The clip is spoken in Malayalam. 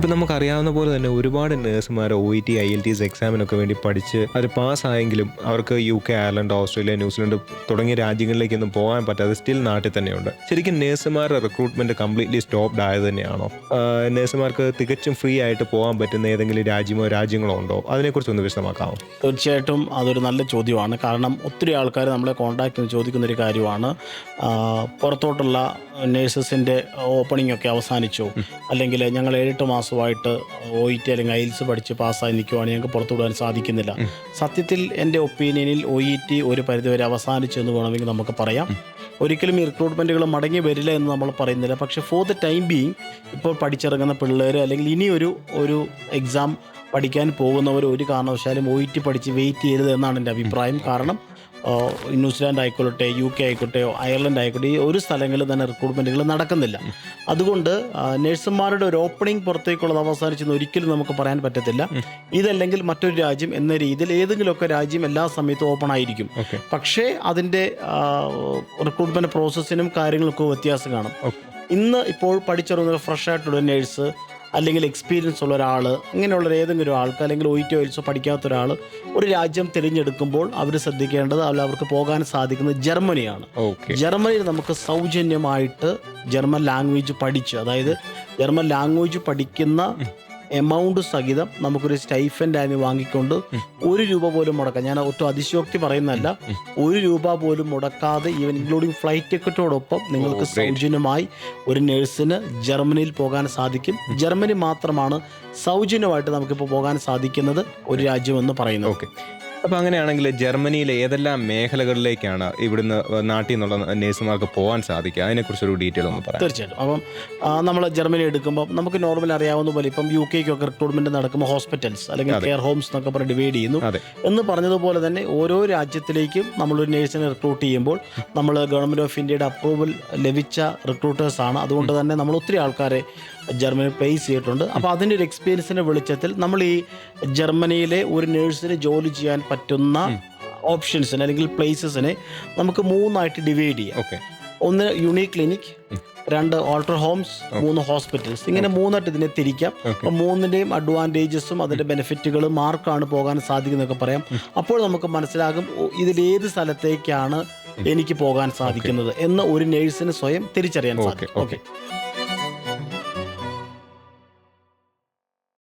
ഇപ്പം നമുക്കറിയാവുന്ന പോലെ തന്നെ ഒരുപാട് നഴ്സുമാർ OET IELTS എക്സാമിനൊക്കെ വേണ്ടി പഠിച്ച് അത് പാസ്സായെങ്കിലും അവർക്ക് UK, അയർലൻഡ്, ഓസ്ട്രേലിയ, ന്യൂസിലൻഡ് തുടങ്ങിയ രാജ്യങ്ങളിലേക്കൊന്നും പോകാൻ പറ്റാതെ സ്റ്റിൽ നാട്ടിൽ തന്നെയുണ്ട്. ശരിക്കും നഴ്സുമാരുടെ റിക്രൂട്ട്മെന്റ് കംപ്ലീറ്റ്ലി സ്റ്റോപ്ഡ് ആയത് തന്നെയാണോ? നഴ്സുമാർക്ക് തികച്ചും ഫ്രീ ആയിട്ട് പോകാൻ പറ്റുന്ന ഏതെങ്കിലും രാജ്യങ്ങളോ ഉണ്ടോ? അതിനെക്കുറിച്ചൊന്ന് വിശദമാക്കാമോ? തീർച്ചയായിട്ടും അതൊരു നല്ല ചോദ്യമാണ്. കാരണം ഒത്തിരി ആൾക്കാർ നമ്മളെ കോൺടാക്ട് ചെയ്ത് ചോദിക്കുന്നൊരു കാര്യമാണ്, പുറത്തോട്ടുള്ള നേഴ്സസിൻ്റെ ഓപ്പണിംഗ് ഒക്കെ അവസാനിച്ചു, അല്ലെങ്കിൽ ഞങ്ങൾ 7-8 മാസമായിട്ട് OET അല്ലെങ്കിൽ IELTS പഠിച്ച് പാസ്സായി നിൽക്കുവാണെങ്കിൽ ഞങ്ങൾക്ക് പുറത്തു വിടാൻ സാധിക്കുന്നില്ല. സത്യത്തിൽ എൻ്റെ ഒപ്പീനിയനിൽ OET ഒരു പരിധിവരെ അവസാനിച്ചു എന്ന് വേണമെങ്കിൽ നമുക്ക് പറയാം. ഒരിക്കലും ഈ റിക്രൂട്ട്മെൻറ്റുകൾ മടങ്ങി വരില്ല എന്ന് നമ്മൾ പറയുന്നില്ല. പക്ഷേ ഫോർ ദ ടൈം ബീയിങ് ഇപ്പോൾ പഠിച്ചിറങ്ങുന്ന പിള്ളേർ അല്ലെങ്കിൽ ഇനി ഒരു എക്സാം പഠിക്കാൻ പോകുന്നവർ ഒരു കാരണവശാലും OET പഠിച്ച് വെയിറ്റ് ചെയ്യരുത് എന്നാണ് എൻ്റെ അഭിപ്രായം. കാരണം ന്യൂസിലാൻഡ് ആയിക്കോട്ടെ, UK ആയിക്കോട്ടെ, അയർലൻഡ് ആയിക്കോട്ടെ, ഈ ഒരു സ്ഥലങ്ങളിൽ തന്നെ റിക്രൂട്ട്മെൻറ്റുകൾ നടക്കുന്നില്ല. അതുകൊണ്ട് നഴ്സുമാരുടെ ഒരു ഓപ്പണിംഗ് പുറത്തേക്കുള്ളത് അവസാനിച്ചെന്ന് ഒരിക്കലും നമുക്ക് പറയാൻ പറ്റത്തില്ല. ഇതല്ലെങ്കിൽ മറ്റൊരു രാജ്യം എന്ന രീതിയിൽ ഏതെങ്കിലുമൊക്കെ രാജ്യം എല്ലാ സമയത്തും ഓപ്പൺ ആയിരിക്കും. പക്ഷേ അതിൻ്റെ റിക്രൂട്ട്മെൻറ്റ് പ്രോസസ്സിനും കാര്യങ്ങൾക്കും വ്യത്യാസം കാണും. ഇപ്പോൾ പഠിച്ചിറങ്ങുന്ന ഫ്രഷ് ആയിട്ടുള്ള നേഴ്സ് അല്ലെങ്കിൽ എക്സ്പീരിയൻസ് ഉള്ള ഒരാൾ, അങ്ങനെയുള്ള ഏതെങ്കിലും ആൾക്ക്, അല്ലെങ്കിൽ OET IELTS പഠിക്കാത്ത ഒരാൾ ഒരു രാജ്യം തിരഞ്ഞെടുക്കുമ്പോൾ അവർ ശ്രദ്ധിക്കേണ്ടത് അവർക്ക് പോകാൻ സാധിക്കുന്നത് ജർമ്മനിയാണ്. ജർമ്മനിയിൽ നമുക്ക് സൗജന്യമായിട്ട് ജർമ്മൻ ലാംഗ്വേജ് പഠിച്ച്, അതായത് ജർമ്മൻ ലാംഗ്വേജ് പഠിക്കുന്ന എമൗണ്ട് സഹിതം നമുക്കൊരു സ്റ്റൈഫൻഡ് ആയി വാങ്ങിക്കൊണ്ട് 1 രൂപ പോലും മുടക്കാം. ഞാൻ ഒട്ടും അതിശയോക്തി പറയുന്നതല്ല, 1 രൂപ പോലും മുടക്കാതെ, ഈവൻ ഇൻക്ലൂഡിങ് ഫ്ലൈറ്റ് ടിക്കറ്റോടൊപ്പം നിങ്ങൾക്ക് സൗജന്യമായി ഒരു നേഴ്സിന് ജർമ്മനിയിൽ പോകാൻ സാധിക്കും. ജർമ്മനി മാത്രമാണ് സൗജന്യമായിട്ട് നമുക്കിപ്പോൾ പോകാൻ സാധിക്കുന്നത് ഒരു രാജ്യമെന്ന് പറയുന്നത്. അപ്പോൾ അങ്ങനെയാണെങ്കിൽ ജർമ്മനിയിലെ ഏതെല്ലാം മേഖലകളിലേക്കാണ് ഇവിടുന്ന് നാട്ടിൽ നിന്നുള്ള നേഴ്സുമാർക്ക് പോകാൻ സാധിക്കുക? അതിനെക്കുറിച്ചൊരു ഡീറ്റെയിൽ ഒന്ന് പറയാം. തീർച്ചയായിട്ടും. അപ്പം നമ്മൾ ജർമ്മനി എടുക്കുമ്പോൾ നമുക്ക് നോർമൽ അറിയാവുന്ന പോലെ ഇപ്പം UK ക്കൊക്കെ റിക്രൂട്ട്മെൻറ്റ് നടക്കുമ്പോൾ ഹോസ്പിറ്റൽസ് അല്ലെങ്കിൽ കെയർ ഹോംസ് എന്നൊക്കെ പറഞ്ഞ് ഡിവൈഡ് ചെയ്യുന്നു. എന്ന് പറഞ്ഞതുപോലെ തന്നെ ഓരോ രാജ്യത്തിലേക്കും നമ്മളൊരു നേഴ്സിനെ റിക്രൂട്ട് ചെയ്യുമ്പോൾ നമ്മൾ ഗവൺമെൻറ് ഓഫ് ഇന്ത്യയുടെ അപ്രൂവൽ ലഭിച്ച റിക്രൂട്ടേഴ്സാണ്. അതുകൊണ്ട് തന്നെ നമ്മൾ ഒത്തിരി ആൾക്കാരെ ജർമ്മനി പ്ലേസ് ചെയ്തിട്ടുണ്ട്. അപ്പോൾ അതിൻ്റെ ഒരു എക്സ്പീരിയൻസിൻ്റെ വെളിച്ചത്തിൽ നമ്മൾ ഈ ജർമ്മനിയിലെ ഒരു നേഴ്സിന് ജോലി ചെയ്യാൻ പറ്റുന്ന ഓപ്ഷൻസിനെ അല്ലെങ്കിൽ പ്ലേസസിനെ നമുക്ക് 3ആയിട്ട് ഡിവൈഡ് ചെയ്യാം. 1 യൂണിക് ക്ലിനിക്, 2 ഓൾട്ടർ ഹോംസ്, 3 ഹോസ്പിറ്റൽസ്. ഇങ്ങനെ 3ആയിട്ട് ഇതിനെ തിരിക്കാം. അപ്പോൾ 3ൻ്റെയും അഡ്വാൻറ്റേജസും അതിൻ്റെ ബെനിഫിറ്റുകളും ആർക്കാണ് പോകാൻ സാധിക്കുന്നതൊക്കെ പറയാം. അപ്പോൾ നമുക്ക് മനസ്സിലാകും ഇതിലേത് സ്ഥലത്തേക്കാണ് എനിക്ക് പോകാൻ സാധിക്കുന്നത് എന്ന് ഒരു നേഴ്സിന് സ്വയം തിരിച്ചറിയാൻ സാധിക്കും.